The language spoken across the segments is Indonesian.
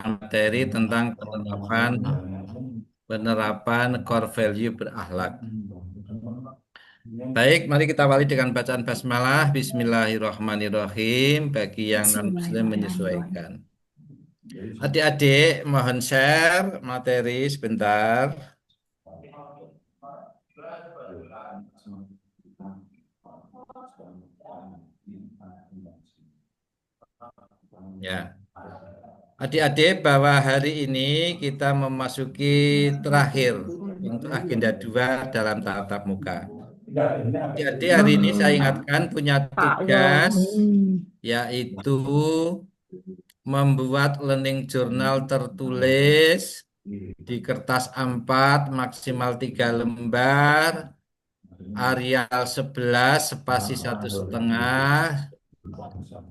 materi tentang penerapan core value berakhlak. Baik, mari kita awali dengan bacaan basmalah. Bismillahirrahmanirrahim. Bagi yang non-muslim menyesuaikan. Adik-adik, mohon share materi sebentar. Ya, adik-adik, bahwa hari ini kita memasuki terakhir untuk agenda 2 dalam tahap tatap muka. Jadi hari ini saya ingatkan punya tugas yaitu membuat learning journal tertulis di kertas A4 maksimal 3 lembar, Arial 11 spasi 1,5,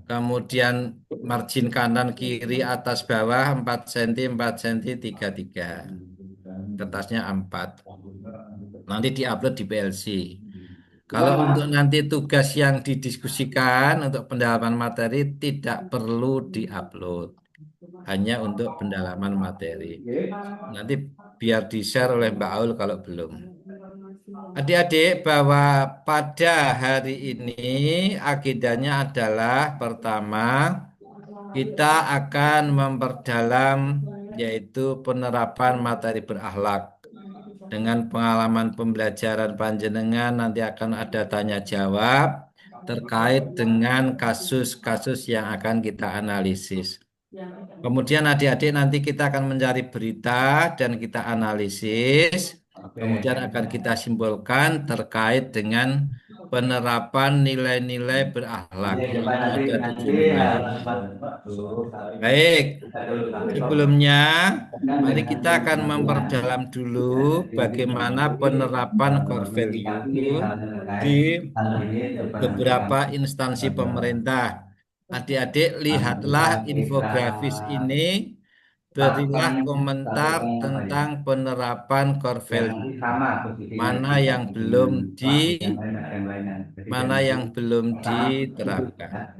kemudian margin kanan kiri atas bawah 4 cm 4 cm 3 kertasnya A4, nanti diupload di PLC. Kalau untuk nanti tugas yang didiskusikan untuk pendalaman materi tidak perlu diupload, hanya untuk pendalaman materi. Nanti biar di-share oleh Mbak Aul kalau belum. Adik-adik, bahwa pada hari ini agendanya adalah pertama, kita akan memperdalam yaitu penerapan materi berakhlak. Dengan pengalaman pembelajaran panjenengan nanti akan ada tanya jawab terkait dengan kasus-kasus yang akan kita analisis. Kemudian adik-adik nanti kita akan mencari berita dan kita analisis. Kemudian akan kita simpulkan terkait dengan penerapan nilai-nilai berakhlak, yaitu ada 7 nilai. Baik, sebelumnya mari kita akan memperdalam dulu bagaimana penerapan core value di beberapa instansi pemerintah. Adik-adik, lihatlah infografis ini, berilah komentar tentang penerapan core value. Mana yang belum di, mana yang belum diterapkan.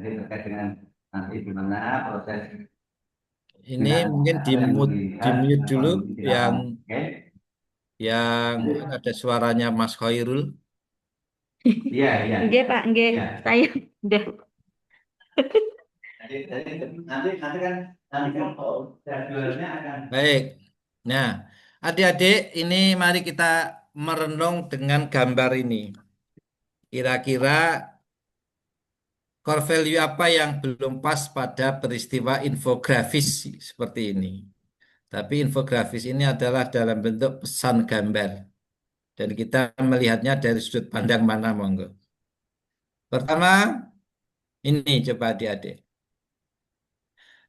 Ini mungkin di mute dulu yang ada suaranya Mas Khairul. Iya, iya. Nggih, Pak, nggih. Saya udah. Nanti kan jadwalnya akan. Baik. Nah, adik-adik, ini mari kita merenung dengan gambar ini. Kira-kira core value apa yang belum pas pada peristiwa infografis seperti ini. Tapi infografis ini adalah dalam bentuk pesan gambar. Dan kita melihatnya dari sudut pandang mana, monggo. Pertama, ini coba adik-adik.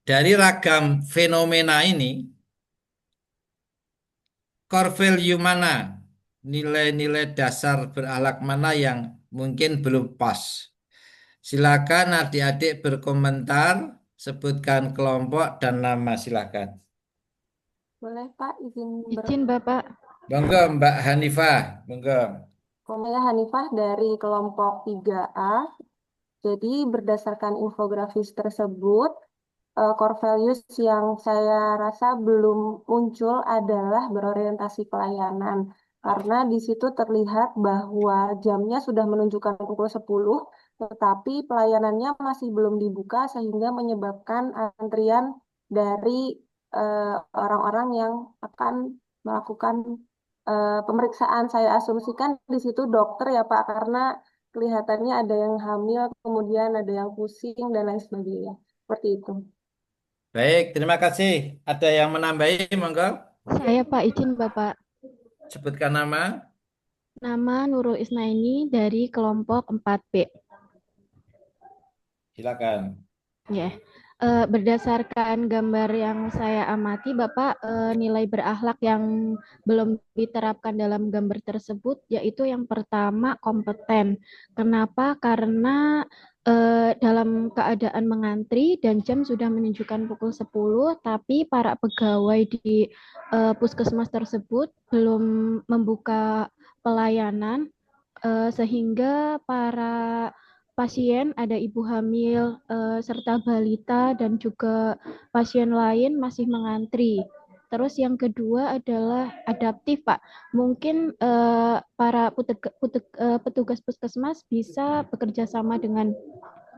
Dari ragam fenomena ini, core value mana? Nilai-nilai dasar berakhlak mana yang mungkin belum pas? Silakan adik-adik berkomentar, sebutkan kelompok dan nama, silakan. Boleh Pak, Izin Bapak. Monggo Mbak Hanifah, monggo. Komela Hanifah dari kelompok 3A. Jadi berdasarkan infografis tersebut, core values yang saya rasa belum muncul adalah berorientasi pelayanan. Karena di situ terlihat bahwa jamnya sudah menunjukkan pukul 10, tetapi pelayanannya masih belum dibuka sehingga menyebabkan antrian dari orang-orang yang akan melakukan pemeriksaan. Saya asumsikan di situ dokter ya Pak, karena kelihatannya ada yang hamil, kemudian ada yang pusing dan lain sebagainya. Seperti itu. Baik, terima kasih. Ada yang menambahi, monggo. Saya Pak, izin Bapak. Sebutkan nama. Nama Nurul Isnaini dari kelompok 4B. Silakan. Ya. Berdasarkan gambar yang saya amati, Bapak, nilai berakhlak yang belum diterapkan dalam gambar tersebut, yaitu yang pertama kompeten. Kenapa? Karena dalam keadaan mengantri dan jam sudah menunjukkan pukul 10, tapi para pegawai di puskesmas tersebut belum membuka pelayanan, sehingga para pasien, ada ibu hamil, serta balita, dan juga pasien lain masih mengantri. Terus yang kedua adalah adaptif, Pak. Mungkin para petugas puskesmas bisa bekerja sama dengan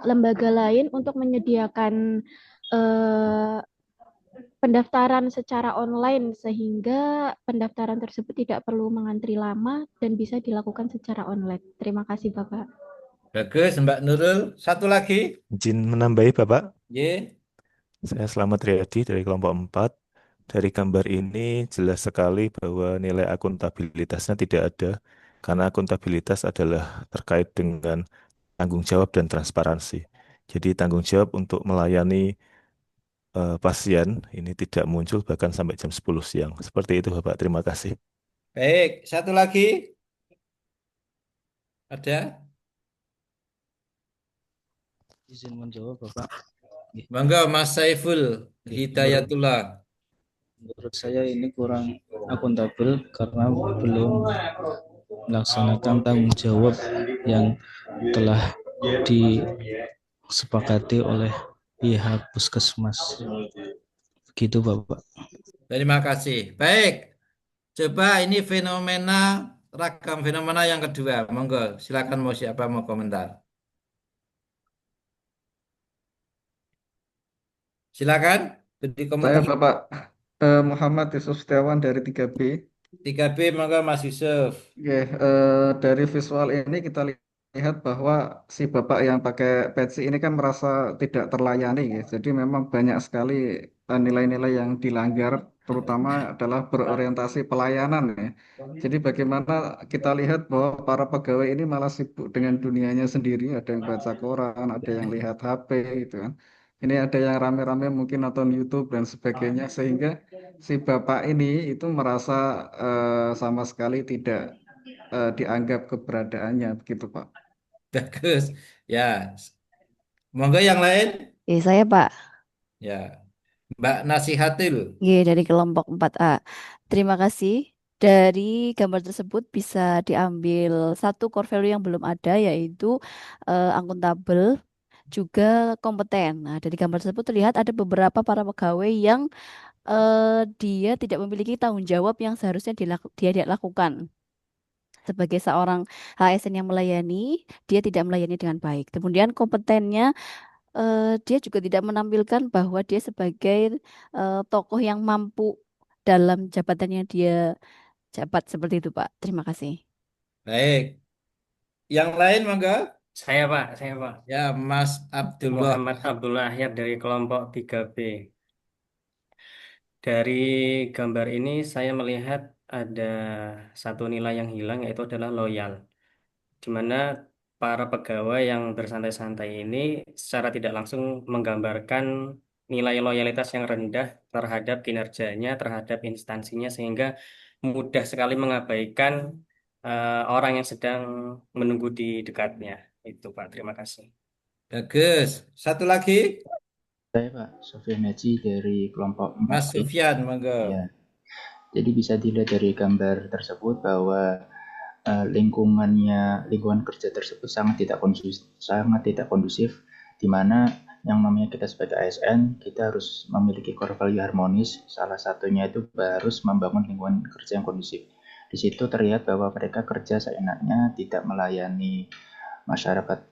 lembaga lain untuk menyediakan eh, pendaftaran secara online sehingga pendaftaran tersebut tidak perlu mengantri lama dan bisa dilakukan secara online. Terima kasih, Bapak. Bagus, Mbak Nurul. Satu lagi. Izin menambahi Bapak, Y. saya Selamat Riyadi dari kelompok 4. Dari gambar ini jelas sekali bahwa nilai akuntabilitasnya tidak ada, karena akuntabilitas adalah terkait dengan tanggung jawab dan transparansi. Jadi tanggung jawab untuk melayani pasien ini tidak muncul bahkan sampai jam 10 siang. Seperti itu Bapak, terima kasih. Baik, satu lagi. Ada? Izin menjawab Bapak. Monggo Mas Saiful Hidayatullah. Menurut saya ini kurang akuntabel karena belum melaksanakan tanggung jawab yang telah disepakati oleh pihak puskesmas. Begitu Bapak. Terima kasih. Baik, coba ini ragam fenomena yang kedua. Monggo, silakan mau siapa mau komentar. Silakan, beri Saya komentar. Bapak Muhammad Yusuf Setiawan dari 3B. 3B, monggo Mas Yusuf. Oke, dari visual ini kita lihat bahwa si Bapak yang pakai peci ini kan merasa tidak terlayani ya. Jadi memang banyak sekali nilai-nilai yang dilanggar, terutama adalah berorientasi pelayanan ya. Jadi bagaimana kita lihat bahwa para pegawai ini malah sibuk dengan dunianya sendiri, ada yang baca koran, ada yang lihat HP gitu kan. Ini ada yang rame-rame mungkin nonton YouTube dan sebagainya, sehingga si bapak ini itu merasa sama sekali tidak dianggap keberadaannya, begitu Pak. Bagus. Ya, monggo yang lain. Saya Pak, Ya, Mbak Nasihatil. dari kelompok 4A. Terima kasih. Dari gambar tersebut bisa diambil satu core value yang belum ada, yaitu akuntabel, juga kompeten. Nah, dari gambar tersebut terlihat ada beberapa para pegawai yang dia tidak memiliki tanggung jawab yang seharusnya dia lakukan. Sebagai seorang HSN yang melayani, dia tidak melayani dengan baik. Kemudian kompetennya, dia juga tidak menampilkan bahwa dia sebagai tokoh yang mampu dalam jabatan yang dia jabat, seperti itu, Pak. Terima kasih. Baik. Yang lain monggo. Saya Pak. Ya, Mas Abdullah. Muhammad Abdullah Ahyar dari kelompok 3B. Dari gambar ini saya melihat ada satu nilai yang hilang yaitu adalah loyal. Di mana para pegawai yang bersantai-santai ini secara tidak langsung menggambarkan nilai loyalitas yang rendah terhadap kinerjanya, terhadap instansinya, sehingga mudah sekali mengabaikan orang yang sedang menunggu di dekatnya. Itu Pak, terima kasih. Bagus. Satu lagi, Saya Pak Sofyan Haji dari kelompok 4B. Mas Sufyan, monggo. Ya. Jadi bisa dilihat dari gambar tersebut bahwa lingkungan kerja tersebut sangat tidak kondusif, di mana yang namanya kita sebagai ASN kita harus memiliki core value harmonis. Salah satunya itu harus membangun lingkungan kerja yang kondusif. Di situ terlihat bahwa mereka kerja seenaknya, tidak melayani masyarakat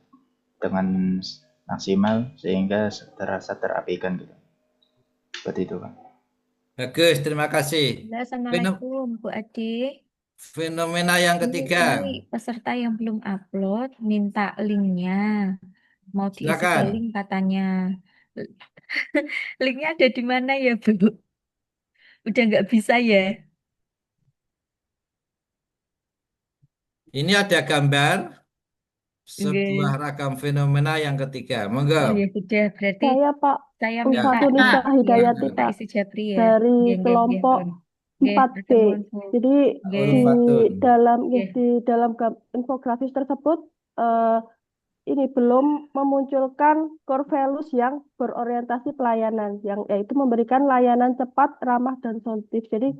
dengan maksimal sehingga terasa terabaikan gitu. Seperti itu Pak. Bagus, terima kasih. Assalamualaikum Bu Ade. Fenomena yang ketiga. Ini peserta yang belum upload minta linknya. Mau diisi ke Silakan. link katanya. Linknya ada di mana ya Bu? Udah nggak bisa ya? Ini ada gambar sebuah Oke. ragam fenomena yang ketiga. Monggo. Oh ya sudah, berarti Saya Pak saya Ya. minta Fatunisa ya, Hidayati minta Pak isi Japri ya. dari Nggih, kelompok pun. Nggih, 4B. matur nuwun, Bu. Jadi Nggih. di Fatun. dalam Nggih. di dalam infografis tersebut ini belum memunculkan core values yang berorientasi pelayanan, yang yaitu memberikan layanan cepat, ramah dan solutif. Jadi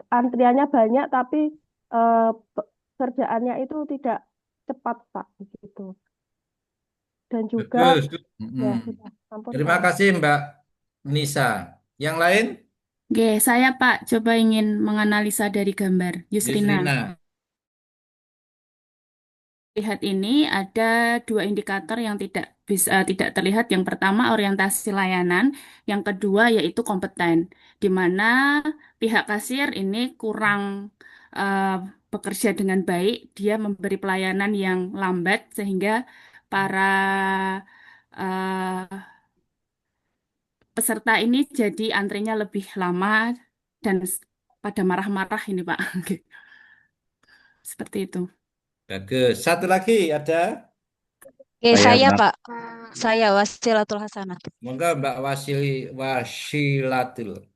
antriannya banyak tapi kerjaannya itu tidak cepat Pak, gitu. dan juga Bagus. ya Mm-mm. sudah, ampun Terima Pak. kasih Mbak Nisa. Yang lain, Oke, saya Pak coba ingin menganalisa dari gambar. Yusrina. Yusrina. Lihat ini ada dua indikator yang tidak terlihat. Yang pertama orientasi layanan, yang kedua yaitu kompeten, di mana pihak kasir ini kurang eh, bekerja dengan baik, dia memberi pelayanan yang lambat sehingga para eh, peserta ini jadi antrinya lebih lama dan pada marah-marah ini Pak. Oke, seperti itu. Bagus. Satu lagi ada. Oke, Saya saya Bang. Pak. Saya Wasilatul Hasanah. Monggo Mbak Wasilatul.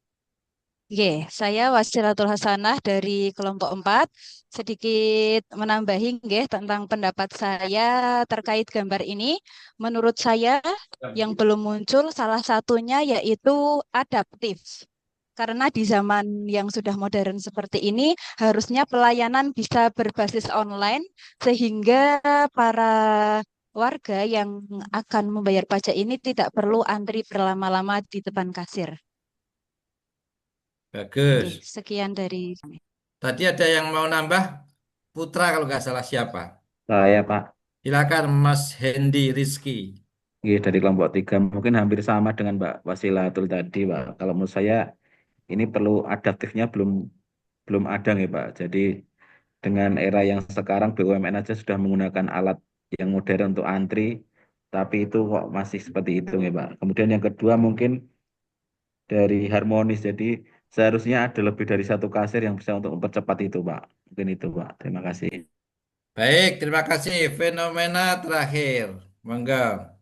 Oke, saya Wasilatul Hasanah dari kelompok 4. Sedikit menambahi nggih tentang pendapat saya terkait gambar ini. Menurut saya yang belum muncul salah satunya yaitu adaptif. Karena di zaman yang sudah modern seperti ini, harusnya pelayanan bisa berbasis online sehingga para warga yang akan membayar pajak ini tidak perlu antri berlama-lama di depan kasir. Oke, Bagus. sekian dari kami. Tadi ada yang mau nambah? Putra kalau nggak salah siapa? Saya Pak. Silakan Mas Hendy Rizky. Iya, dari kelompok 3 mungkin hampir sama dengan Mbak Wasilatul tadi, Pak. Kalau menurut saya ini perlu adaptifnya belum belum ada nih, Pak. Jadi dengan era yang sekarang BUMN aja sudah menggunakan alat yang modern untuk antri, tapi itu kok masih seperti itu nih, Pak. Kemudian yang kedua mungkin dari harmonis. Jadi seharusnya ada lebih dari satu kasir yang bisa untuk mempercepat itu, Pak. Mungkin itu, Pak. Terima kasih. Baik, terima kasih. Fenomena terakhir. Monggo.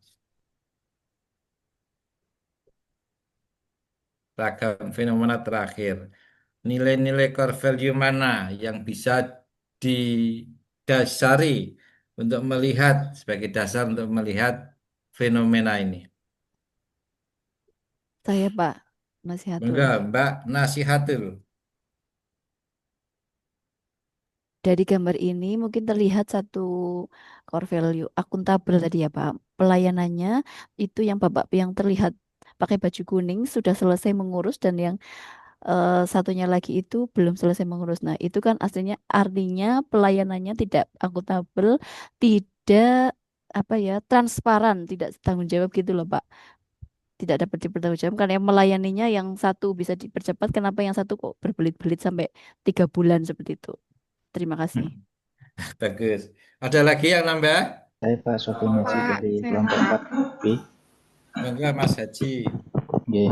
Ragam fenomena terakhir. Nilai-nilai core value mana yang bisa didasari untuk melihat sebagai dasar untuk melihat fenomena ini. Saya Pak Nasihatul. Monggo, Mbak Nasihatul. Dari gambar ini mungkin terlihat satu core value akuntabel tadi ya Pak. Pelayanannya itu yang Bapak yang terlihat pakai baju kuning sudah selesai mengurus dan yang satunya lagi itu belum selesai mengurus. Nah, itu kan aslinya artinya pelayanannya tidak akuntabel, tidak apa ya, transparan, tidak tanggung jawab gitu loh Pak. Tidak dapat dipertanggungjawabkan karena yang melayaninya yang satu bisa dipercepat, kenapa yang satu kok berbelit-belit sampai 3 bulan seperti itu. Terima kasih. Bagus. Ada lagi yang nambah? Saya Pak Sofi Haji dari kelompok 4B. Monggo Mas Haji. Oke.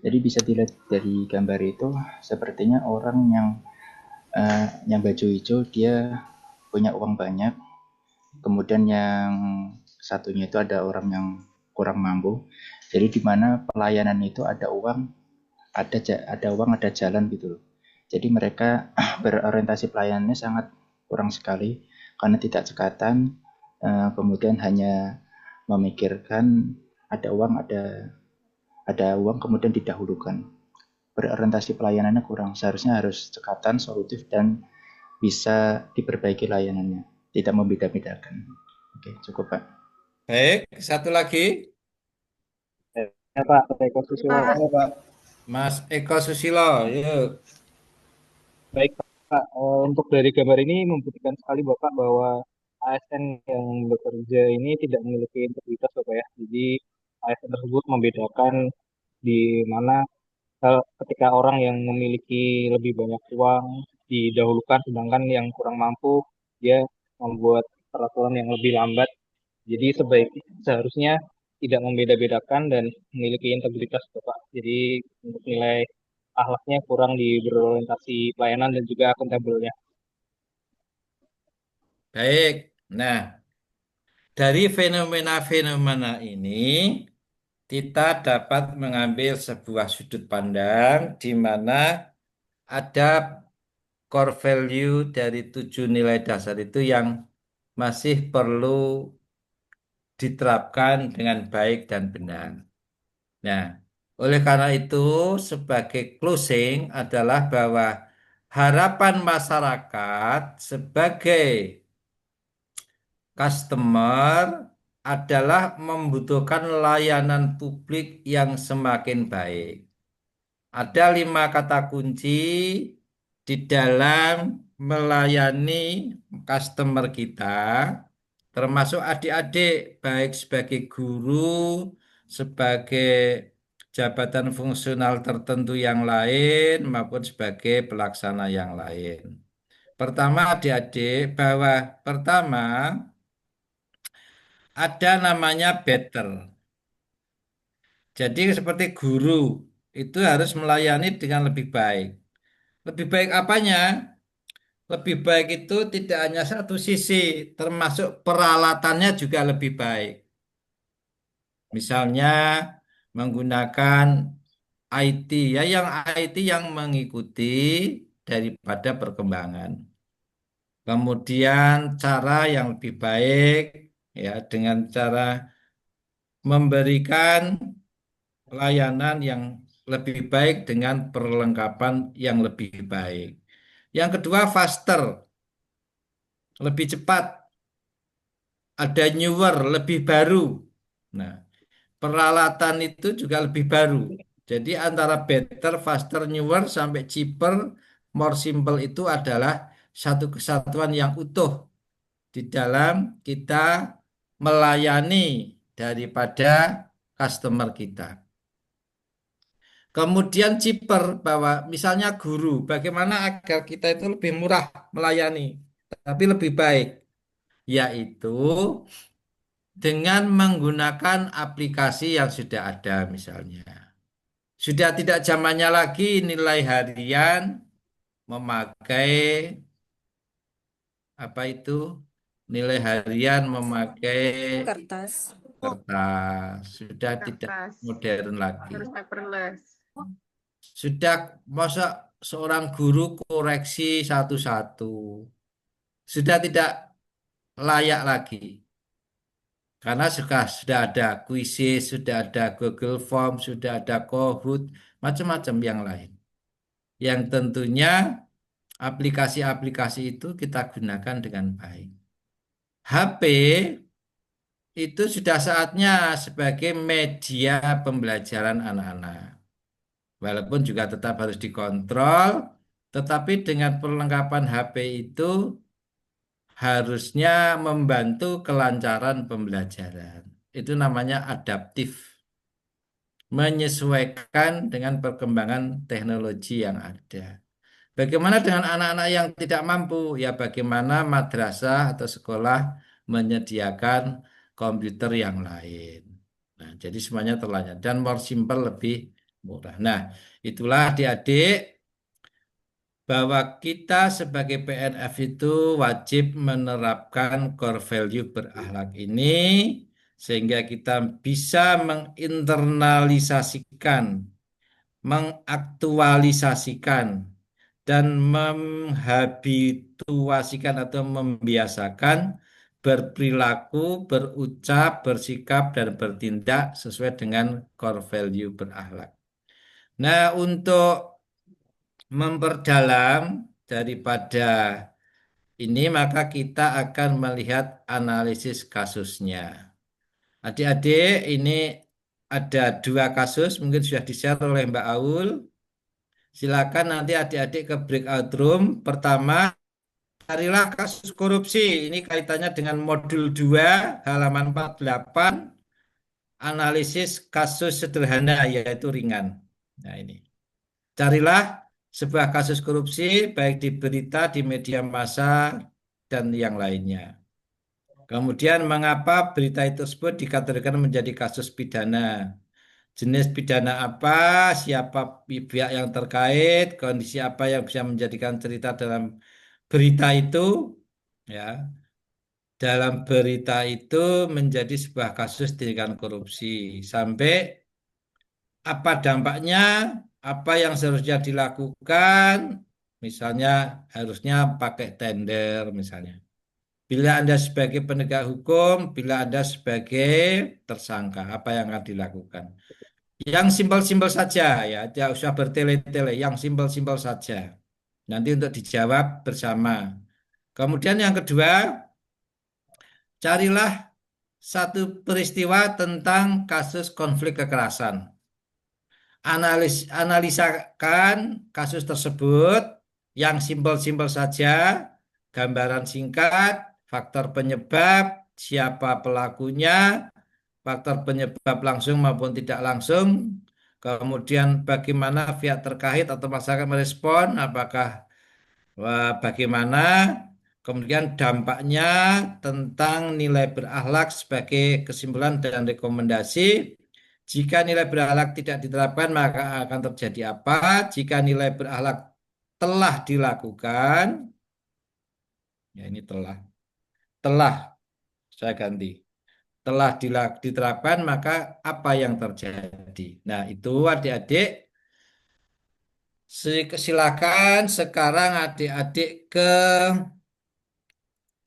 Jadi bisa dilihat dari gambar itu sepertinya orang yang baju hijau dia punya uang banyak. Kemudian yang satunya itu ada orang yang kurang mampu. Jadi di mana pelayanan itu ada uang, ada jalan gitu loh. Jadi mereka berorientasi pelayanannya sangat kurang sekali karena tidak cekatan, kemudian hanya memikirkan ada uang kemudian didahulukan. Berorientasi pelayanannya kurang, seharusnya harus cekatan, solutif dan bisa diperbaiki layanannya, tidak membeda-bedakan. Oke, cukup Pak. Baik, satu lagi. Ya Pak, Eko Susilo. Ya, Pak. Mas Eko Susilo, yuk. Baik Pak, untuk dari gambar ini membuktikan sekali Bapak bahwa ASN yang bekerja ini tidak memiliki integritas Bapak ya. Jadi ASN tersebut membedakan di mana ketika orang yang memiliki lebih banyak uang didahulukan, sedangkan yang kurang mampu dia membuat peraturan yang lebih lambat. Jadi seharusnya tidak membeda-bedakan dan memiliki integritas Bapak. Jadi untuk nilai akhlaknya kurang di berorientasi pelayanan dan juga akuntabelnya. Baik. Nah, dari fenomena-fenomena ini kita dapat mengambil sebuah sudut pandang di mana ada core value dari 7 nilai dasar itu yang masih perlu diterapkan dengan baik dan benar. Nah, oleh karena itu sebagai closing adalah bahwa harapan masyarakat sebagai customer adalah membutuhkan layanan publik yang semakin baik. Ada 5 kata kunci di dalam melayani customer kita, termasuk adik-adik, baik sebagai guru, sebagai jabatan fungsional tertentu yang lain, maupun sebagai pelaksana yang lain. Pertama, adik-adik, bahwa pertama ada namanya better. Jadi seperti guru itu harus melayani dengan lebih baik. Lebih baik apanya? Lebih baik itu tidak hanya satu sisi, termasuk peralatannya juga lebih baik. Misalnya menggunakan IT, ya yang IT yang mengikuti daripada perkembangan. Kemudian cara yang lebih baik, ya dengan cara memberikan layanan yang lebih baik dengan perlengkapan yang lebih baik. Yang kedua, faster, lebih cepat, ada newer, lebih baru. Nah, peralatan itu juga lebih baru. Jadi antara better, faster, newer sampai cheaper, more simple itu adalah satu kesatuan yang utuh di dalam kita melayani daripada customer kita. Kemudian cheaper, bahwa misalnya guru, bagaimana agar kita itu lebih murah melayani, tapi lebih baik, yaitu dengan menggunakan aplikasi yang sudah ada misalnya. Sudah tidak zamannya lagi nilai harian memakai apa itu? Nilai harian memakai Kertas. kertas. Sudah tidak Kertas. modern lagi. Harus paperless. Sudah masa seorang guru koreksi satu-satu. Sudah tidak layak lagi. Karena sudah ada kuisis, sudah ada Google Form, sudah ada Kahoot, macam-macam yang lain. Yang tentunya aplikasi-aplikasi itu kita gunakan dengan baik. HP itu sudah saatnya sebagai media pembelajaran anak-anak. Walaupun juga tetap harus dikontrol, tetapi dengan perlengkapan HP itu harusnya membantu kelancaran pembelajaran. Itu namanya adaptif, menyesuaikan dengan perkembangan teknologi yang ada. Bagaimana dengan anak-anak yang tidak mampu? Ya bagaimana madrasah atau sekolah menyediakan komputer yang lain. Nah, jadi semuanya terlayani dan more simple, lebih murah. Nah, itulah adik-adik, bahwa kita sebagai PNF itu wajib menerapkan core value berakhlak ini sehingga kita bisa menginternalisasikan, mengaktualisasikan, dan menghabituasikan atau membiasakan berperilaku, berucap, bersikap, dan bertindak sesuai dengan core value berakhlak. Nah, untuk memperdalam daripada ini, maka kita akan melihat analisis kasusnya. Adik-adik, ini ada 2 kasus, mungkin sudah di-share oleh Mbak Aul. Silakan nanti adik-adik ke breakout room. Pertama, carilah kasus korupsi. Ini kaitannya dengan modul 2, halaman 48, analisis kasus sederhana, yaitu ringan. Nah ini. Carilah sebuah kasus korupsi, baik di berita, di media massa, dan yang lainnya. Kemudian, mengapa berita itu tersebut dikategorikan menjadi kasus pidana? Jenis pidana apa, siapa pihak yang terkait, kondisi apa yang bisa menjadikan cerita dalam berita itu, ya, dalam berita itu menjadi sebuah kasus dengan korupsi, sampai apa dampaknya, apa yang seharusnya dilakukan, misalnya harusnya pakai tender misalnya. Bila Anda sebagai penegak hukum, bila Anda sebagai tersangka, apa yang akan dilakukan? Yang simpel-simpel saja ya, tidak usah bertele-tele, yang simpel-simpel saja. Nanti untuk dijawab bersama. Kemudian yang kedua, carilah satu peristiwa tentang kasus konflik kekerasan. Analisakan kasus tersebut yang simpel-simpel saja, gambaran singkat, faktor penyebab, siapa pelakunya, faktor penyebab langsung maupun tidak langsung, kemudian bagaimana pihak terkait atau masyarakat merespon, apakah bagaimana, kemudian dampaknya tentang nilai berakhlak sebagai kesimpulan dan rekomendasi. Jika nilai berakhlak tidak diterapkan, maka akan terjadi apa? Jika nilai berakhlak telah dilakukan, ya ini telah saya ganti. Telah diterapkan, maka apa yang terjadi? Nah, itu adik-adik, silakan sekarang adik-adik ke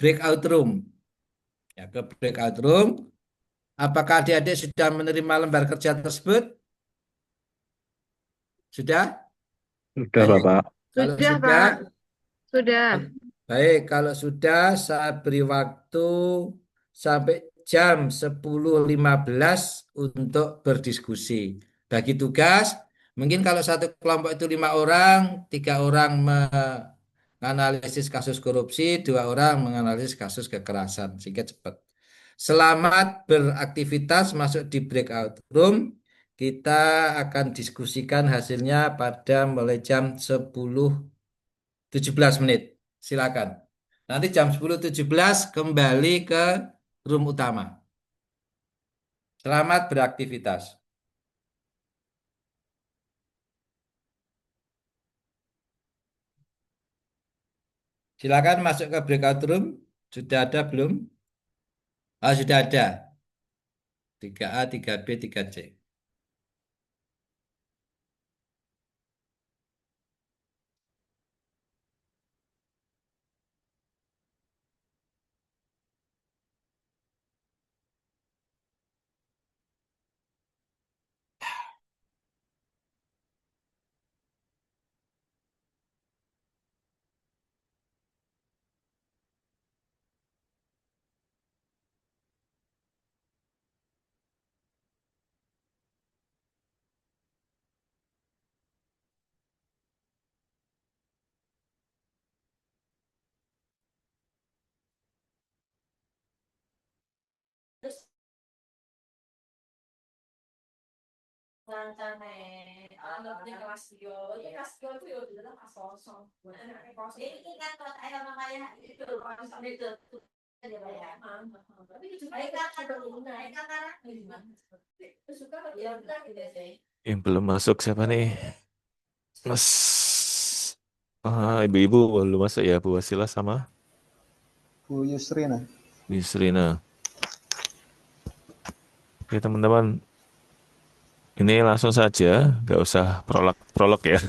breakout room. Ya, ke breakout room. Apakah adik-adik sudah menerima lembar kerja tersebut? Sudah? Sudah, Baik. Bapak. Kalau Sudah, sudah, Pak. Sudah. baik. Kalau sudah, saya beri waktu sampai jam 10.15 untuk berdiskusi. Bagi tugas, mungkin kalau satu kelompok itu 5 orang, 3 orang menganalisis kasus korupsi, 2 orang menganalisis kasus kekerasan, sehingga cepat. Selamat beraktivitas masuk di breakout room. Kita akan diskusikan hasilnya pada mulai jam 10.17. Silakan. Nanti jam 10.17 kembali ke room utama. Selamat beraktivitas. Silakan masuk ke breakout room. Sudah ada belum? Ah, sudah ada. 3A, 3B, 3C. Yang belum masuk siapa nih? Mas, ibu-ibu belum masuk ya, Bu Wasila sama Bu Yusrina. Bu Yusrina. Oke teman-teman, ini langsung saja, nggak usah prolog ya.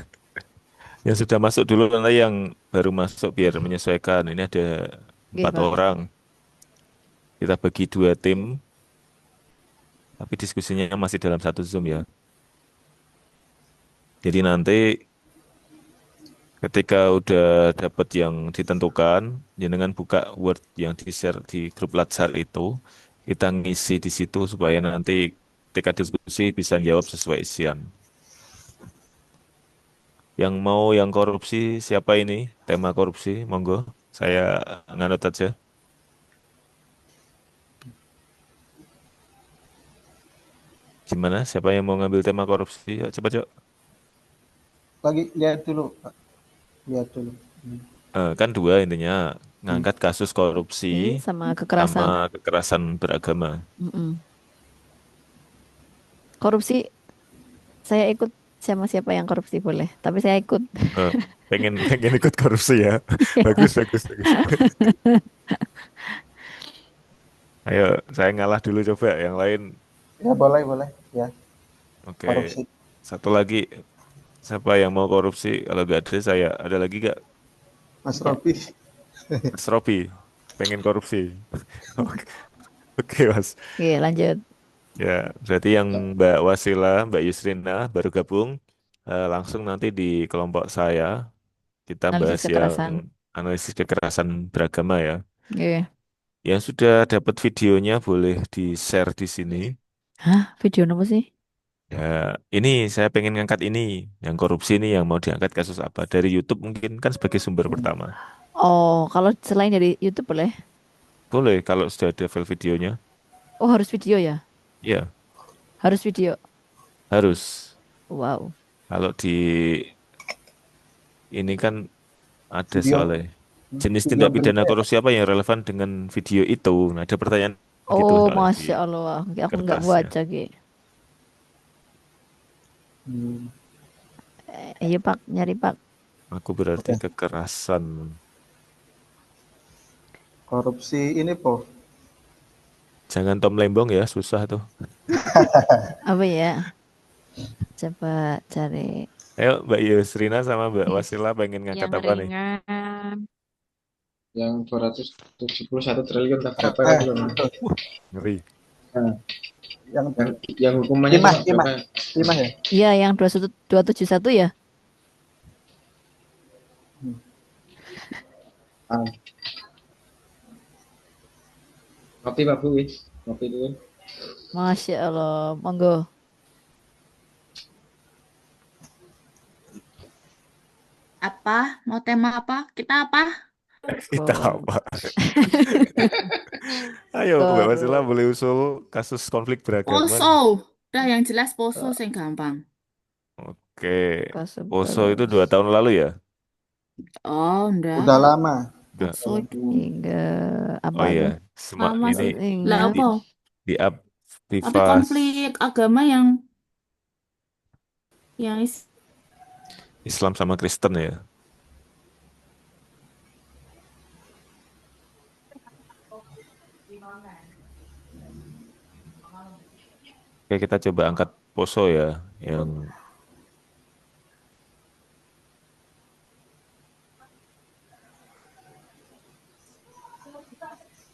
Yang sudah masuk dulu, nanti yang baru masuk biar menyesuaikan. Ini ada Oke, 4 Pak. orang. Kita bagi 2 tim, tapi diskusinya masih dalam satu Zoom ya. Jadi nanti ketika udah dapat yang ditentukan, jenengan buka Word yang di-share di grup WhatsApp itu, kita ngisi di situ supaya nanti ketika diskusi bisa jawab sesuai isian. Yang mau yang korupsi siapa ini? Tema korupsi, monggo. Saya nganut aja. Gimana? Siapa yang mau ngambil tema korupsi? Yuk, cepat yuk. Lagi lihat dulu, Pak. Lihat dulu. Kan 2 intinya, ngangkat kasus korupsi Sama kekerasan. sama kekerasan beragama. Mm-mm. Korupsi, saya ikut sama siapa yang korupsi boleh, tapi saya ikut. Pengen ikut korupsi ya. Bagus, bagus, bagus. Ayo, saya ngalah dulu coba. Yang lain, Ya, boleh, boleh. Ya, oke. korupsi. Satu lagi, siapa yang mau korupsi? Kalau nggak ada, saya ada lagi nggak? Mas Robi. Mas Robi, pengen korupsi. Oke, oke, Mas. Oke, lanjut. Ya, berarti yang Mbak Wasila, Mbak Yusrina baru gabung. Langsung nanti di kelompok saya kita bahas Analisis kekerasan. yang analisis kekerasan beragama ya. Oke. Yang sudah dapat videonya boleh di-share di sini. Hah, video apa sih? Ya, ini saya pengen ngangkat ini, yang korupsi ini yang mau diangkat kasus apa? Dari YouTube mungkin kan sebagai sumber pertama. Oh, kalau selain dari YouTube boleh? Boleh kalau sudah ada file videonya. Oh, harus video ya? Ya, Harus video. harus. Wow. Kalau di ini kan ada Video soalnya jenis video tindak pidana berita ya, Pak. korupsi apa yang relevan dengan video itu. Nah, ada pertanyaan gitu Oh, soalnya di Masya Allah. Aku nggak kertasnya. baca, Ki. Hmm, Ayo, Pak. Nyari, Pak. Aku berarti Oke. kekerasan. Korupsi ini po. Jangan Tom Lembong ya, susah tuh. Apa ya? Coba cari. Ayo Mbak Yusrina sama Mbak Wasila pengen ngangkat Yang apa nih? ringan. Yang 271 triliun tak berapa Eh, itu loh. betul. Ngeri. Nah, Yang yang hukumannya timah, cuma timah, berapa? timah ya. Iya, yang 271 ya? Hmm. Ah, kopi Pak Bu, kopi dulu. Masya Allah. Monggo. Apa? Mau tema apa? Kita apa? Kita Kor- apa? Ayo Mbak Wasila kor- boleh usul kasus konflik beragama nih. Poso. Udah yang jelas poso sing gampang. Oke, Kasus Poso itu 2 tahun lalu ya? Oh, enggak. Udah lama. Udah. Poso hingga apa Oh iya, tuh? lama ini sih. Hingga Lah di apa? di up Tapi Viva konflik agama yang is- Islam sama Kristen ya. Oke, kita coba angkat Poso ya, yang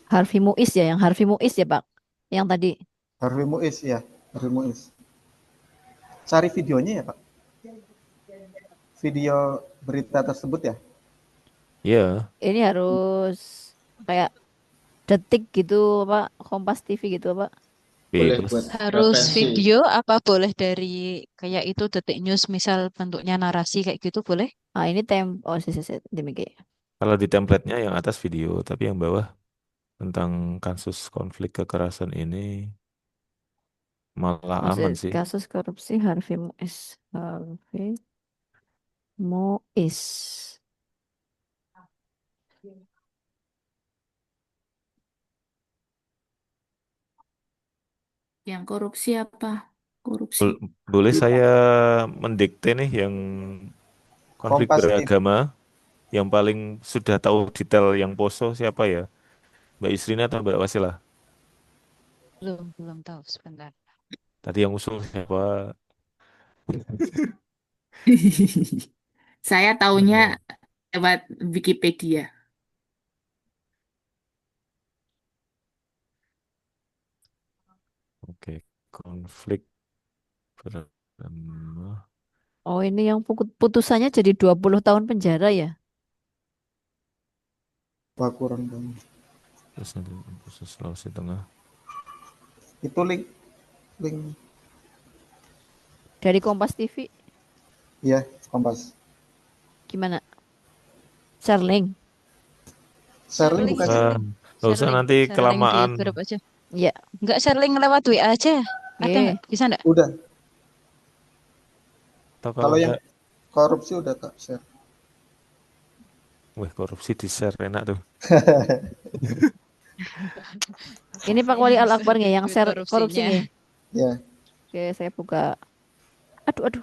Harvey Muiz ya, yang Harvey Muiz ya, Pak. Yang tadi. Harvey Muiz ya, Harvey Muiz. Cari videonya ya, Pak. Video berita tersebut ya. ya Ini harus kayak detik gitu, Pak. Kompas TV gitu, Pak. Boleh bebas. buat Harus referensi. video apa boleh dari kayak itu Detik News misal bentuknya narasi kayak gitu boleh? Ah, ini oh, demikian. Kalau di template-nya yang atas video, tapi yang bawah tentang kasus konflik kekerasan ini malah aman sih. Kasus korupsi Harvey Muiz. Harvey Muiz. yang korupsi apa? Korupsi. Boleh saya mendikte nih yang konflik Kompas TV. beragama yang paling sudah tahu detail yang Poso siapa ya? Mbak Isrina atau Mbak Wasila? Belum tahu sebentar. Tadi yang usul siapa? Saya taunya lewat Wikipedia. Oke, konflik beragama. Oh, ini yang putusannya jadi 20 tahun penjara ya? Wah, kurang banget. Terus nanti khusus Sulawesi Tengah. Itu link Dari Kompas TV. ya, Kompas. Gimana? Share link. Share link bukan sih? Nggak usah nanti Share link di kelamaan. grup aja. Ya. Enggak share link lewat WA aja. Ada Oke. nggak? Bisa enggak? Udah. Atau Kalau yang enggak, korupsi udah tak share. wih korupsi di share enak tuh. Ini Pak Wali Al Akbar nggak yang share Korupsinya. korupsinya? Ya. Oke, saya buka. Aduh.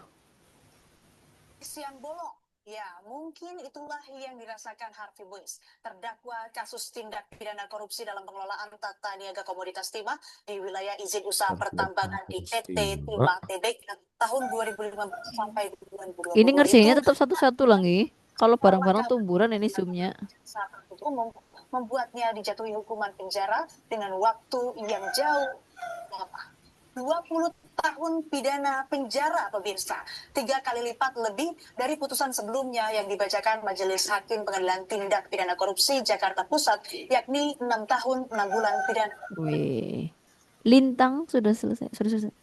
Yang bolong. Ya, mungkin itulah yang dirasakan Harvey Muiz, terdakwa kasus tindak pidana korupsi dalam pengelolaan tata niaga komoditas timah di wilayah izin usaha pertambangan di PT Timah Tebek tahun 2015 sampai 2020. Ini ngerjainnya itu tetap satu-satu lagi. Kalau bareng-bareng tumburan ini zoomnya. saat itu membuatnya dijatuhi hukuman penjara dengan waktu yang jauh lama. 20 tahun pidana penjara, pemirsa. 3 kali lipat lebih dari putusan sebelumnya yang dibacakan Majelis Hakim Pengadilan Tindak Pidana Korupsi Jakarta Pusat, yakni 6 tahun 6 bulan pidana. Wih. Lintang sudah selesai. Sudah selesai.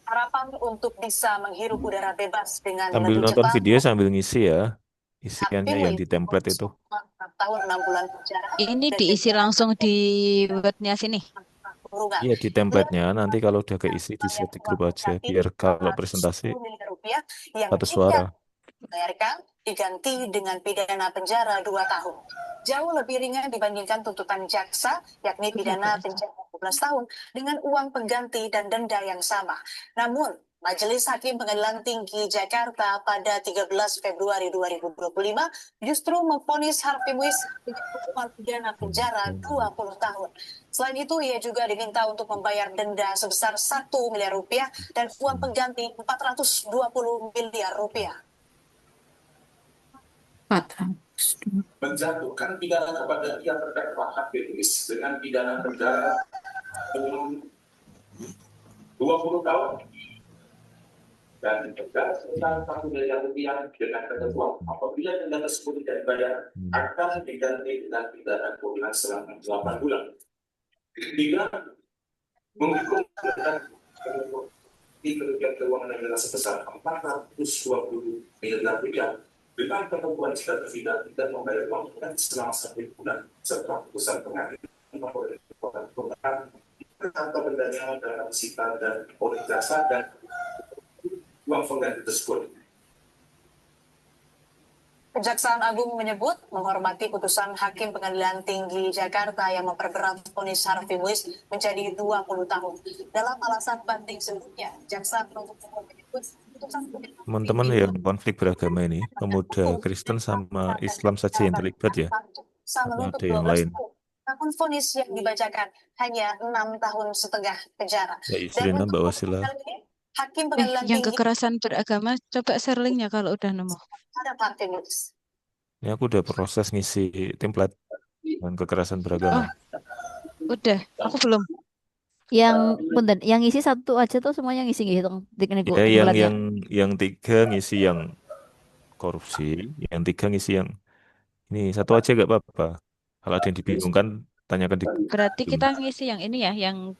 Harapan untuk bisa menghirup udara bebas dengan Sambil lebih nonton cepat. video sambil ngisi ya. Isiannya yang di Hakim template itu. 6 tahun 6 bulan penjara Ini dan diisi denda langsung di webnya sini. kurungan. Iya di template-nya. Nanti kalau udah keisi di-share di grup aja. Biar kalau presentasi 10 miliar rupiah yang satu jika suara. dibayarkan diganti dengan pidana penjara 2 tahun. Jauh lebih ringan dibandingkan tuntutan jaksa, yakni pidana penjara 12 tahun dengan uang pengganti dan denda yang sama. Namun, Majelis Hakim Pengadilan Tinggi Jakarta pada 13 Februari 2025 justru memvonis Harvey Muiz dengan hukuman pidana penjara 20 tahun. Selain itu, ia juga diminta untuk membayar denda sebesar 1 miliar rupiah dan uang pengganti 420 miliar rupiah. Menjatuhkan pidana kepada yang terdakwa Harvey Muiz dengan pidana penjara 20 tahun dan denda sebesar 1 miliar rupiah dengan ketentuan apabila denda tersebut tidak dibayar akan diganti dengan pidana kurungan selama 8 bulan. Ketiga, menghukum di kerugian keuangan negara sebesar 420 miliar rupiah dengan ketentuan jika terpidana tidak membayar uang tunai selama 1 bulan setelah putusan pengadilan memperoleh kekuatan atau bendanya dalam sita dan oleh jasa dan uang pengganti tersebut. Kejaksaan Agung menyebut menghormati putusan Hakim Pengadilan Tinggi Jakarta yang memperberat vonis Harvey Muiz menjadi 20 tahun. Dalam alasan banding sebelumnya, jaksa penuntut umum menyebut putusan Teman-teman yang konflik beragama ini, pemuda Kristen sama Islam saja yang terlibat ya? Atau menuntut ada yang 12 lain? tahun. Namun vonis yang dibacakan hanya 6 tahun setengah penjara. Ya Yusrina, Mbak Wasila. Hakim Pengadilan Yang Tinggi kekerasan beragama, coba share linknya kalau udah nemu. terhadap Harvey Muiz. Ini aku udah proses ngisi template dan kekerasan Oh, beragama. udah. Aku belum. Yang isi satu aja tuh semuanya ngisi gitu Ya template-nya. yang 3 ngisi yang korupsi, yang 3 ngisi yang ini satu aja gak apa-apa. Kalau ada yang dibingungkan, tanyakan di Berarti kita ngisi yang ini ya, yang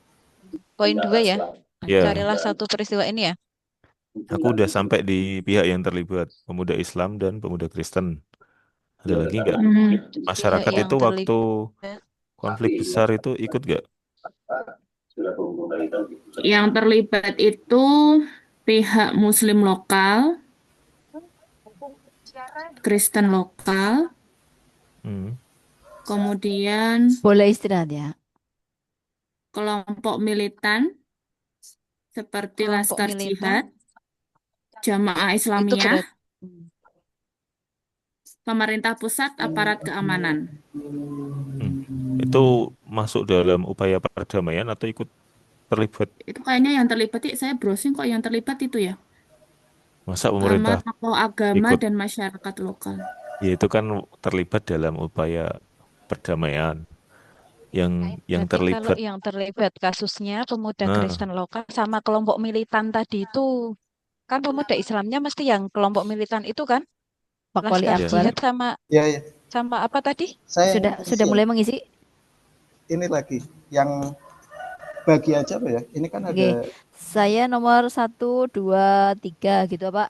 poin 2 ya. Ya, Carilah satu peristiwa ini ya. aku udah sampai di pihak yang terlibat, pemuda Islam dan pemuda Kristen. Ada lagi nggak? Masyarakat Pihak yang itu waktu terlibat. konflik besar itu ikut nggak? Yang terlibat itu pihak Muslim lokal, Kristen lokal, kemudian Boleh istirahat ya. kelompok militan seperti Kelompok Laskar militan Jihad, Jamaah itu Islamiyah, berat. pemerintah pusat, aparat keamanan. Itu masuk dalam upaya perdamaian atau ikut terlibat? Itu kayaknya yang terlibat, saya browsing kok yang terlibat itu ya. Masa Sama pemerintah tokoh agama ikut? dan masyarakat lokal. Ya itu kan terlibat dalam upaya perdamaian. Yang Berarti kalau terlibat, yang terlibat kasusnya pemuda nah Kristen lokal sama kelompok militan tadi itu, kan pemuda Islamnya mesti yang kelompok militan itu kan? Pak Wali Laskar Akbar Jihad sama Ya, sama apa tadi? saya sudah mulai mengisi. ini lagi yang bagi aja Pak ya. Ini kan Oke, ada saya nomor 1, 2, 3 gitu Pak.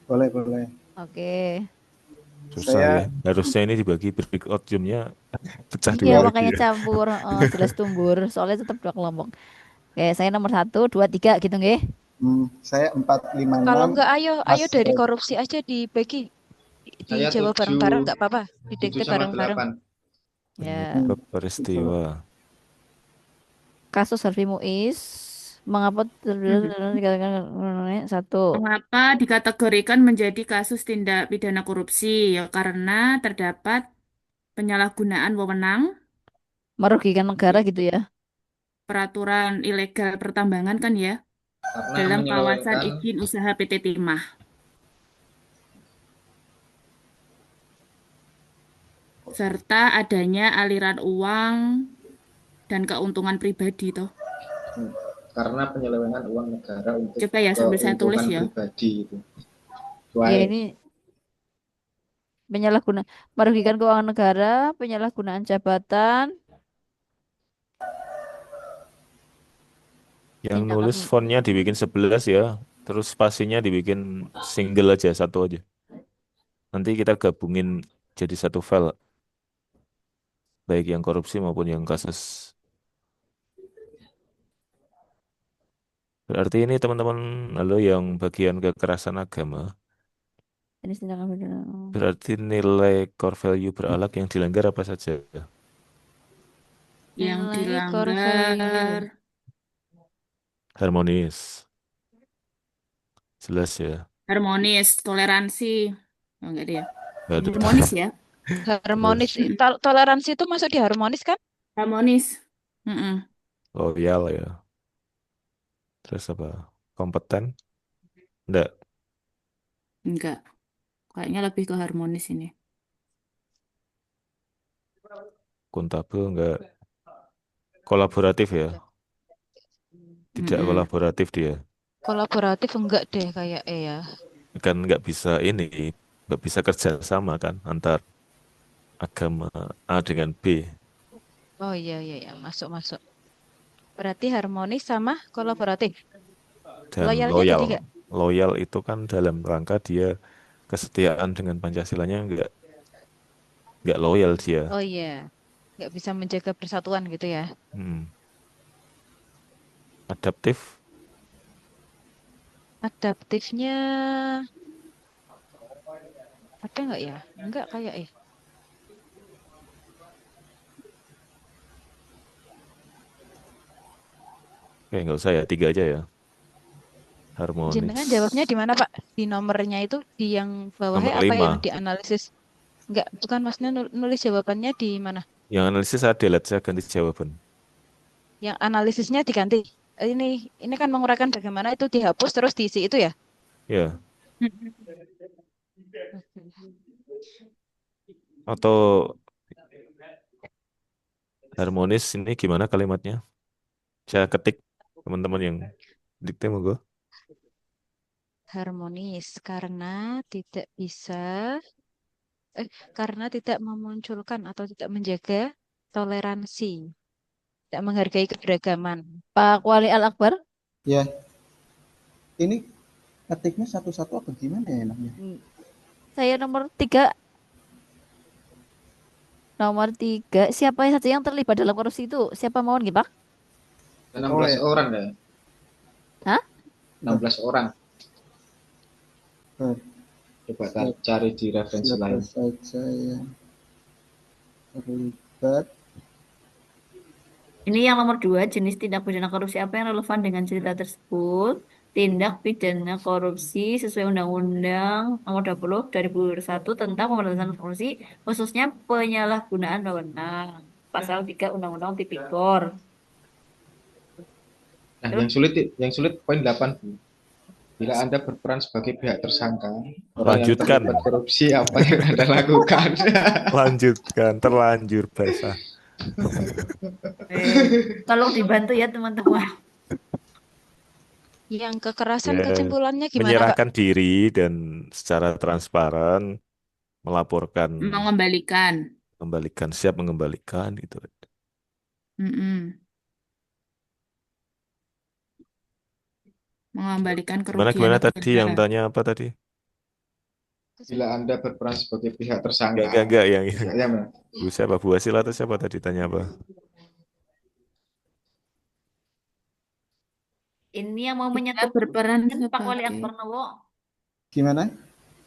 boleh. Oke. susah ya. Harusnya ini dibagi breakout zoom-nya pecah Iya 2 lagi makanya ya. campur, jelas tumbur. Soalnya tetap 2 kelompok. Oke, saya nomor 1, 2, 3 gitu nggih. Saya 4, 5, 6. Kalau enggak ayo Mas dari korupsi aja dibagi, Saya dijawab 7, bareng-bareng nggak apa-apa, 7 didikte sama bareng-bareng. 8. Ya. Penyebab peristiwa. Kasus Harvey Muiz mengapa satu. Mengapa dikategorikan menjadi kasus tindak pidana korupsi? Ya karena terdapat penyalahgunaan wewenang, Merugikan negara gitu ya. peraturan ilegal pertambangan kan ya, Karena dalam kawasan menyelewengkan izin usaha PT Timah. Serta adanya aliran uang dan keuntungan pribadi toh. karena penyelewengan uang negara untuk Coba ya sambil saya tulis keuntungan ya. pribadi itu. Ya Why? ini merugikan keuangan negara, penyalahgunaan jabatan, Yang tindakan nulis fontnya dibikin 11 ya. Terus spasinya dibikin single aja, satu aja. Nanti kita gabungin jadi satu file. Baik yang korupsi maupun yang kasus. Berarti ini teman-teman, halo yang bagian kekerasan agama. jenis tindakan pidana. Berarti nilai core value berahlak yang dilanggar apa saja? Yang Nilai core value. dilanggar Harmonis. Jelas ya. harmonis, toleransi. Oh, enggak deh ya. Waduh. Harmonis ya. Harmonis, toleransi itu masuk di harmonis kan? Harmonis. Mm-mm. Loyal ya. Terus apa? Kompeten? Enggak. Enggak. Kayaknya lebih ke harmonis ini. Akuntabel enggak. Kolaboratif ya. Tidak Mm-mm. kolaboratif dia. Kolaboratif enggak deh kayak ya. Kan nggak bisa nggak bisa kerja sama kan antar agama A dengan B. Oh iya masuk. Berarti harmonis sama kolaboratif. Dan Loyalnya jadi enggak? loyal itu kan dalam rangka dia kesetiaan dengan Pancasilanya nggak loyal dia. Oh iya, enggak bisa menjaga persatuan gitu ya. Adaptif Adaptifnya ada enggak ya? Enggak kayak Oke, nggak usah ya, 3 aja ya. Harmonis. Jenengan jawabnya di mana Pak? Di nomornya itu di yang bawahnya Nomor apa 5. yang dianalisis? Enggak, bukan maksudnya nulis jawabannya di mana? Yang analisis saya delete, saya ganti jawaban. Yang analisisnya diganti. Ini kan menguraikan bagaimana itu dihapus terus diisi itu ya? Ya. Atau harmonis ini gimana kalimatnya? Saya ketik, teman-teman yang dikte monggo. Harmonis karena tidak bisa karena tidak memunculkan atau tidak menjaga toleransi, tidak menghargai keberagaman. Pak Wali Al-Akbar? Ya, ini ketiknya satu-satu apa gimana ya enaknya? Saya nomor 3. Nomor 3, siapa saja yang terlibat dalam korupsi itu? Siapa mohon gitu, Pak? 16 orang ya. Hah? 16 orang. Coba cari di referensi lain. Saja yang terlibat. Ini yang nomor 2, jenis tindak pidana korupsi apa yang relevan dengan cerita tersebut? Tindak pidana korupsi sesuai Undang-Undang Nomor 20 2001 tentang pemberantasan korupsi, khususnya penyalahgunaan wewenang. Pasal 3 Undang-Undang Tipikor. Nah, yang sulit poin 8. Bila Anda berperan sebagai pihak tersangka, orang yang Lanjutkan. terlibat korupsi, apa yang Anda lakukan? Lanjutkan, terlanjur basah. Tolong dibantu ya teman-teman. Yang kekerasan Ya, kesimpulannya gimana Pak? menyerahkan diri dan secara transparan melaporkan, siap mengembalikan gitu. Mm-mm. Mengembalikan Gimana kerugian tadi yang negara. tanya apa tadi? Bila Anda berperan sebagai pihak tersangka. Enggak yang Ya, Bu siapa? Bu Asila atau siapa tadi tanya apa? Ini yang mau menyatukan berperan Pak Wali sebagai Akbar Nowo. Gimana?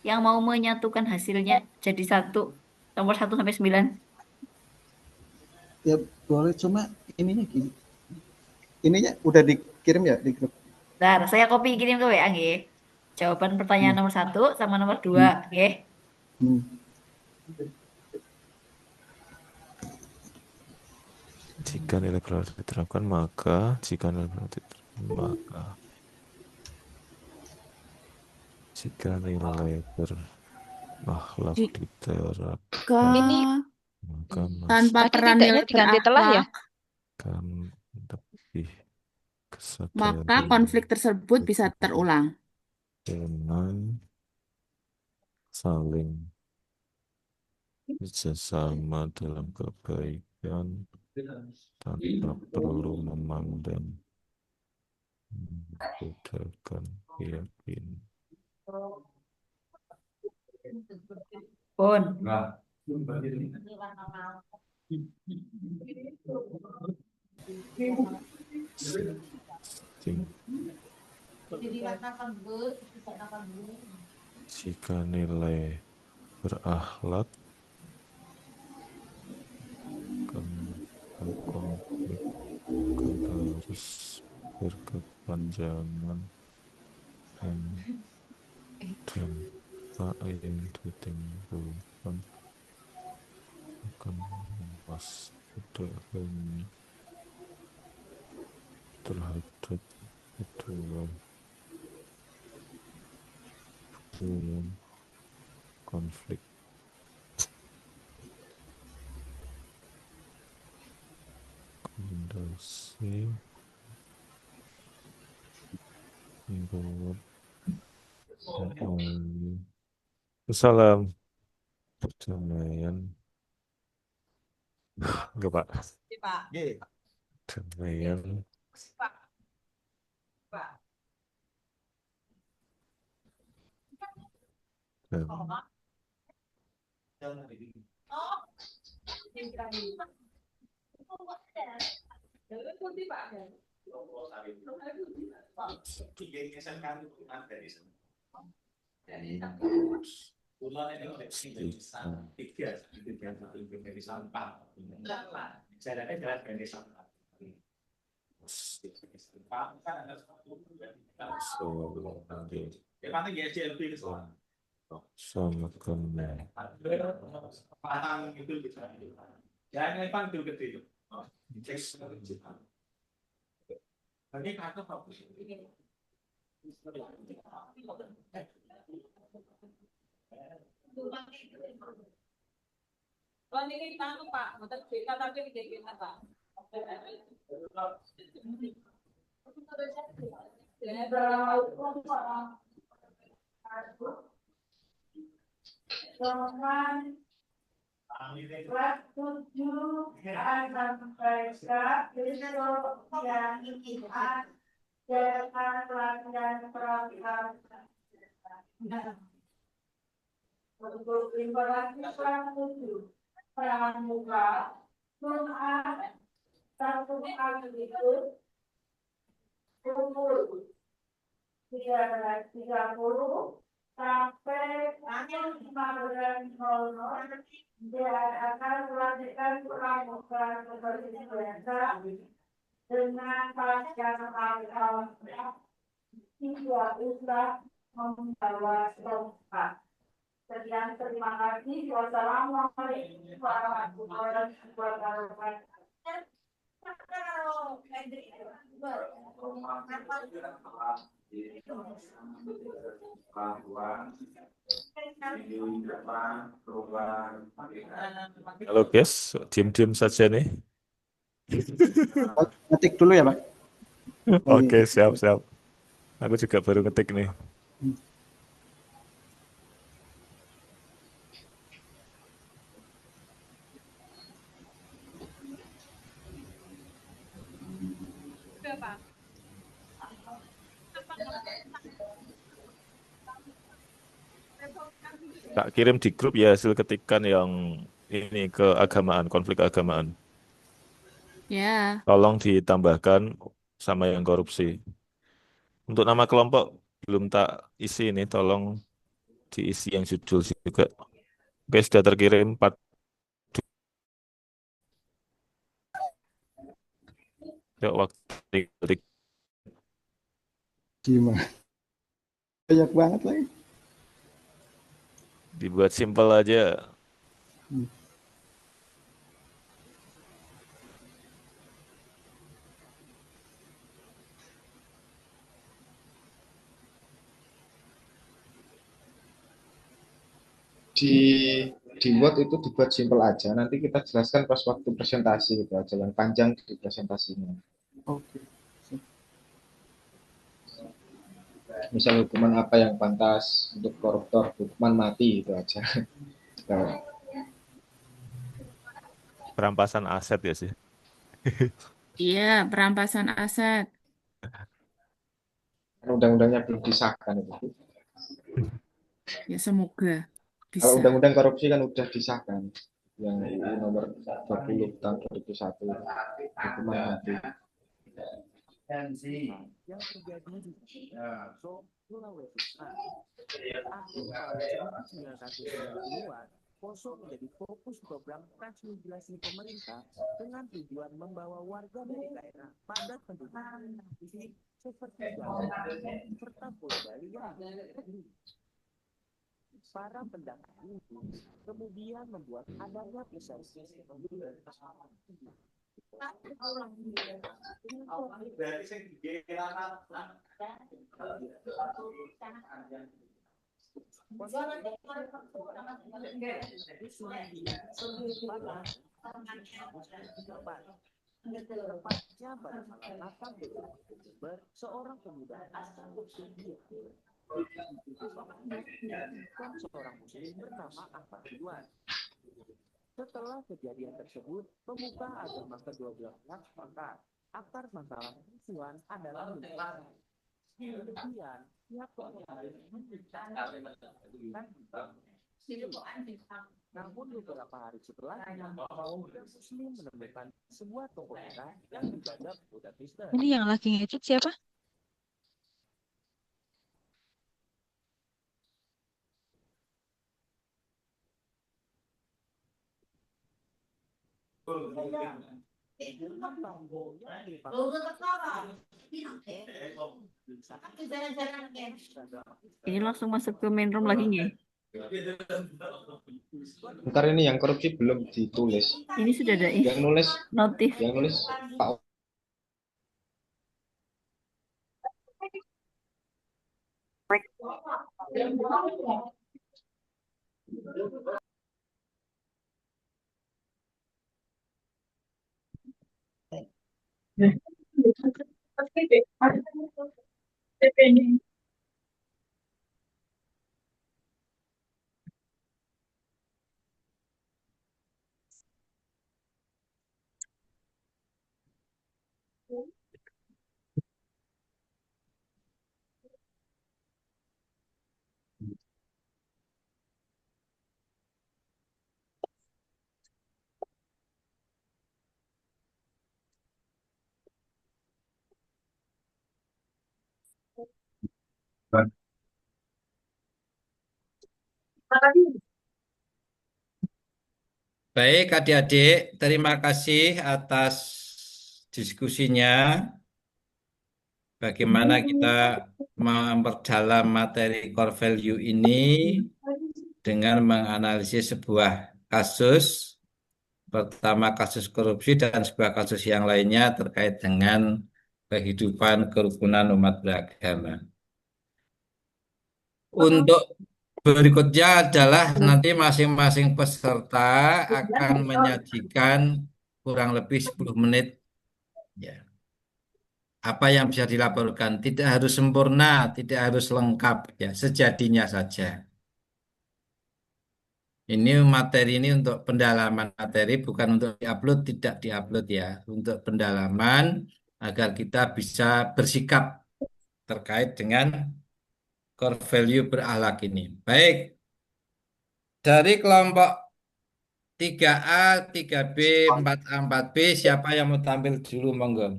Yang mau menyatukan hasilnya jadi 1, nomor 1 sampai 9. Ya boleh, cuma ininya gini. Ininya udah dikirim ya di grup. Bentar, saya copy kirim ke WA nggih. Jawaban pertanyaan nomor 1 sama nomor 2 nggih. Jika nilai berlaku diterapkan maka jika nilai berlaku berakhlak diterapkan Ini maka tanpa tadi peran tidaknya nilai diganti telah ya? berakhlak. kan lebih maka kesadaran konflik tersebut bisa terulang. dengan saling bersama dalam kebaikan tanpa perlu memandang membedakan keyakinan. Pun. Jika nilai berakhlak akan berkonflik harus berkepanjangan dan tak yang ditimbulkan akan mewaspadai terhadap kedua konflik. Rekomendasi buat Salam perdamaian. Enggak, Pak. Perdamaian dan halo guys, diam-diam saja nih. Ngetik dulu ya, Pak. Oke, siap. Aku juga baru ngetik nih. Tak kirim di grup ya hasil ketikan yang ini keagamaan, konflik keagamaan. Ya, Tolong ditambahkan sama yang korupsi. Untuk nama kelompok belum tak isi ini, tolong diisi yang judul juga. Oke, sudah terkirim 4. Yuk, waktu Gimana? Banyak banget lagi. dibuat simpel aja. Di Word itu dibuat simpel aja. Nanti kita jelaskan pas waktu presentasi gitu aja. Yang panjang di presentasinya. Oke. Misal hukuman apa yang pantas untuk koruptor, hukuman mati itu aja. Kalau Perampasan aset ya sih. Iya, perampasan aset. undang-undangnya belum disahkan itu. Ya, semoga Kalau bisa. undang-undang korupsi kan udah disahkan yang UU nomor 20 tahun 2001 hukuman mati. Yang terjadi di Sulawesi Selatan. Poso menjadi fokus program transmigrasi pemerintah dengan tujuan membawa warga dari daerah padat penduduk seperti Jawa serta Pulau yang para pendatang ini kemudian membuat adanya persepsi tepatnya pada malam 8 Desember seorang pemuda asal seorang muslim bernama Ahmad Ridwan. Setelah kejadian tersebut, pemuka agama kedua belah pihak sepakat akar masalah perselingkuhan adalah menyebabkan kemudian pihak namun beberapa hari setelahnya, pemuda muslim menemukan sebuah toko merah yang dijaga pemuda Kristen. Ini yang lagi ngedit siapa? Ini langsung masuk ke main room lagi nggih? Ntar ini yang korupsi belum ditulis. Ini sudah ada Yang nulis notif. Yang nulis Pak. Baik, adik-adik, terima kasih atas diskusinya. Bagaimana kita memperdalam materi core value ini dengan menganalisis sebuah kasus, pertama kasus korupsi dan sebuah kasus yang lainnya terkait dengan kehidupan kerukunan umat beragama. Untuk berikutnya adalah nanti masing-masing peserta akan menyajikan kurang lebih 10 menit ya. Apa yang bisa dilaporkan tidak harus sempurna, tidak harus lengkap ya, sejadinya saja. Ini materi ini untuk pendalaman materi, bukan untuk diupload, tidak diupload ya, untuk pendalaman agar kita bisa bersikap terkait dengan core value berakhlak ini. Baik, dari kelompok 3A, 3B, 4A, 4B, siapa yang mau tampil dulu, monggo.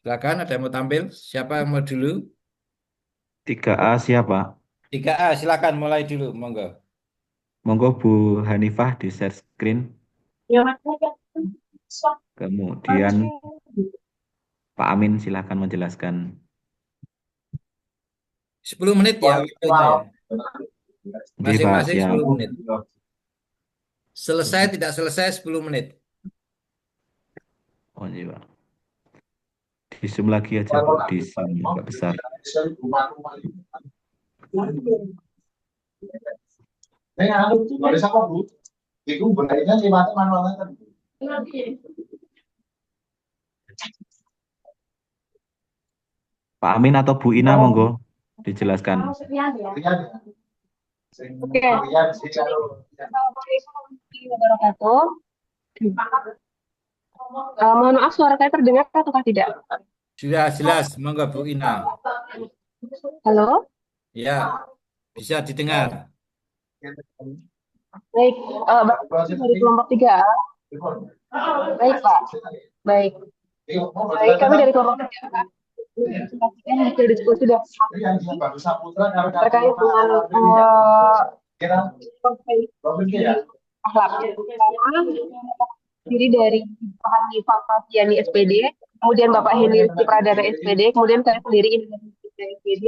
Silakan, ada yang mau tampil? Siapa yang mau dulu? 3A siapa? 3A, silakan mulai dulu, monggo. Monggo Bu Hanifah di share screen. Kemudian Pak Amin silakan menjelaskan. 10 menit ya waktunya ya. Masing-masing Siap. 10 menit. Selesai tidak selesai 10 menit. Oh iya Pak. Di zoom lagi aja Bu, di zoom agak besar. Iku berarti lima manual kan. Pak Amin atau Bu Ina monggo dijelaskan. Oke. Assalamualaikum warahmatullahi wabarakatuh. Mohon maaf, suara saya terdengar ataukah tidak? Sudah jelas, monggo Bu Ina. Halo? Ya, bisa didengar. Baik, Bapak dari kelompok 3A. Baik, Pak. Baik. Baik, kami dari kelompok 3A. Kita hasil diskusi dan terkait dengan akhlak. Diri dari Pak Hanifah Fafiani SPD, kemudian Bapak Henry Pradana SPD, kemudian saya sendiri SPD,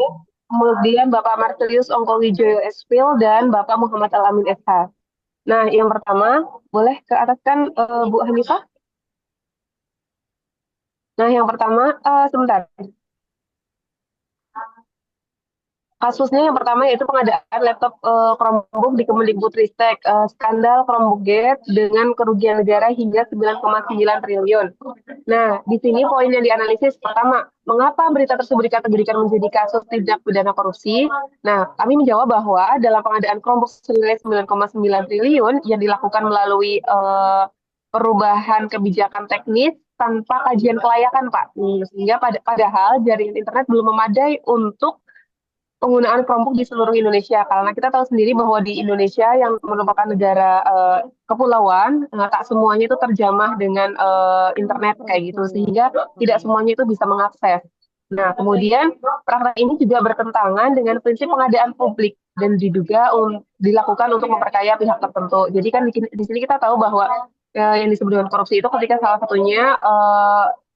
kemudian Bapak Martelius Ongkowijoyo SPIL, dan Bapak Muhammad Al-Amin SH. Nah, yang pertama, boleh ke atas kan Bu Hanifah? Nah, yang pertama, sebentar. Kasusnya yang pertama yaitu pengadaan laptop Chromebook di Kemendikbudristek, skandal Chromebook Gate dengan kerugian negara hingga 9,9 triliun. Nah, di sini poin yang dianalisis pertama, mengapa berita tersebut dikategorikan menjadi kasus tindak pidana korupsi? Nah, kami menjawab bahwa dalam pengadaan Chromebook senilai 9,9 triliun yang dilakukan melalui perubahan kebijakan teknis tanpa kajian kelayakan, Pak. Sehingga padahal jaringan internet belum memadai untuk penggunaan Chromebook di seluruh Indonesia, karena kita tahu sendiri bahwa di Indonesia yang merupakan negara kepulauan, tak semuanya itu terjamah dengan internet kayak gitu, sehingga tidak semuanya itu bisa mengakses. Nah, kemudian praktek ini juga bertentangan dengan prinsip pengadaan publik dan diduga dilakukan untuk memperkaya pihak tertentu. Jadi kan di sini kita tahu bahwa yang disebut dengan korupsi itu ketika salah satunya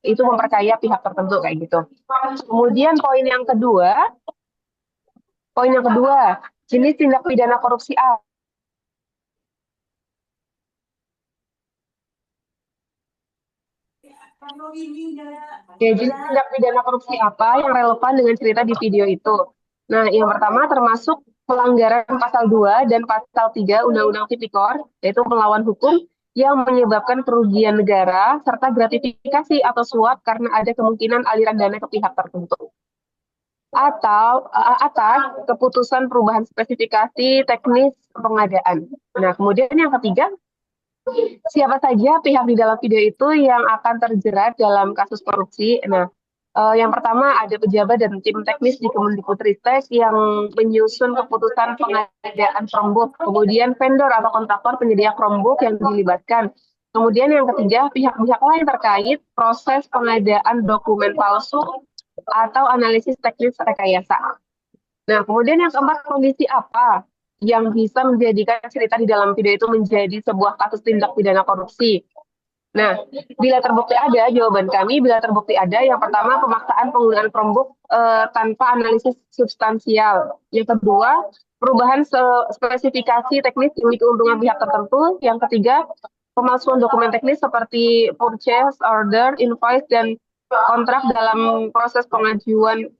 itu memperkaya pihak tertentu kayak gitu. Kemudian poin yang kedua, jenis tindak pidana korupsi A. Ya, jenis tindak pidana korupsi apa yang relevan dengan cerita di video itu? Nah, yang pertama termasuk pelanggaran pasal 2 dan pasal 3 Undang-Undang Tipikor, yaitu melawan hukum yang menyebabkan kerugian negara, serta gratifikasi atau suap karena ada kemungkinan aliran dana ke pihak tertentu. Atau atas keputusan perubahan spesifikasi teknis pengadaan. Nah, kemudian yang ketiga, siapa saja pihak di dalam video itu yang akan terjerat dalam kasus korupsi. Nah, yang pertama ada pejabat dan tim teknis di Kemendikbudristek yang menyusun keputusan pengadaan Chromebook. Kemudian vendor atau kontraktor penyedia Chromebook yang dilibatkan. Kemudian yang ketiga, pihak-pihak lain terkait proses pengadaan dokumen palsu atau analisis teknis rekayasa. Nah, kemudian yang keempat, kondisi apa yang bisa menjadikan cerita di dalam video itu menjadi sebuah kasus tindak pidana korupsi? Nah, bila terbukti ada, jawaban kami bila terbukti ada, yang pertama pemaksaan penggunaan Chromebook tanpa analisis substansial. Yang kedua, perubahan spesifikasi teknis demi keuntungan pihak tertentu. Yang ketiga, pemalsuan dokumen teknis seperti purchase order, invoice, dan kontrak dalam proses pengajuan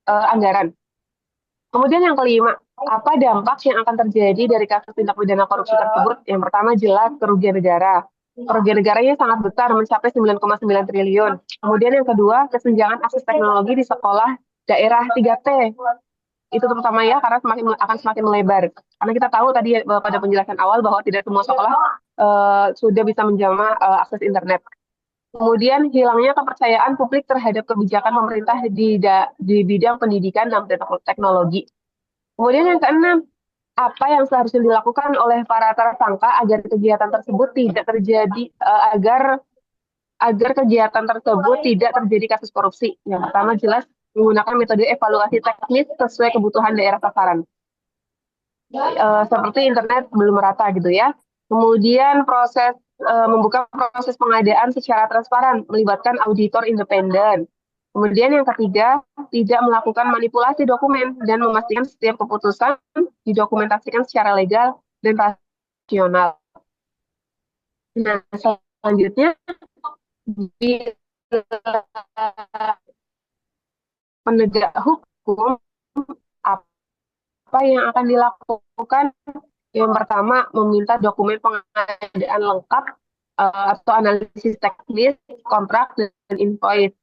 anggaran. Kemudian yang kelima, apa dampak yang akan terjadi dari kasus tindak pidana korupsi tersebut? Yang pertama jelas kerugian negara. Kerugian negaranya sangat besar, mencapai 9,9 triliun. Kemudian yang kedua, kesenjangan akses teknologi di sekolah daerah 3T. Itu terutama ya, karena akan semakin melebar. Karena kita tahu tadi pada penjelasan awal bahwa tidak semua sekolah sudah bisa menjamah akses internet. Kemudian hilangnya kepercayaan publik terhadap kebijakan pemerintah di bidang pendidikan dan teknologi. Kemudian yang keenam, apa yang seharusnya dilakukan oleh para tersangka agar kegiatan tersebut tidak terjadi, agar kegiatan tersebut tidak terjadi kasus korupsi. Yang pertama jelas menggunakan metode evaluasi teknis sesuai kebutuhan daerah sasaran. Seperti internet belum merata gitu ya. Kemudian membuka proses pengadaan secara transparan, melibatkan auditor independen. Kemudian yang ketiga, tidak melakukan manipulasi dokumen dan memastikan setiap keputusan didokumentasikan secara legal dan rasional. Nah, selanjutnya, penegak hukum, apa yang akan dilakukan Yang pertama, meminta dokumen pengadaan lengkap atau analisis teknis, kontrak, dan invoice.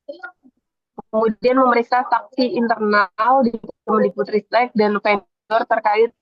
Kemudian memeriksa saksi internal di Kemendikbudristek dan vendor terkait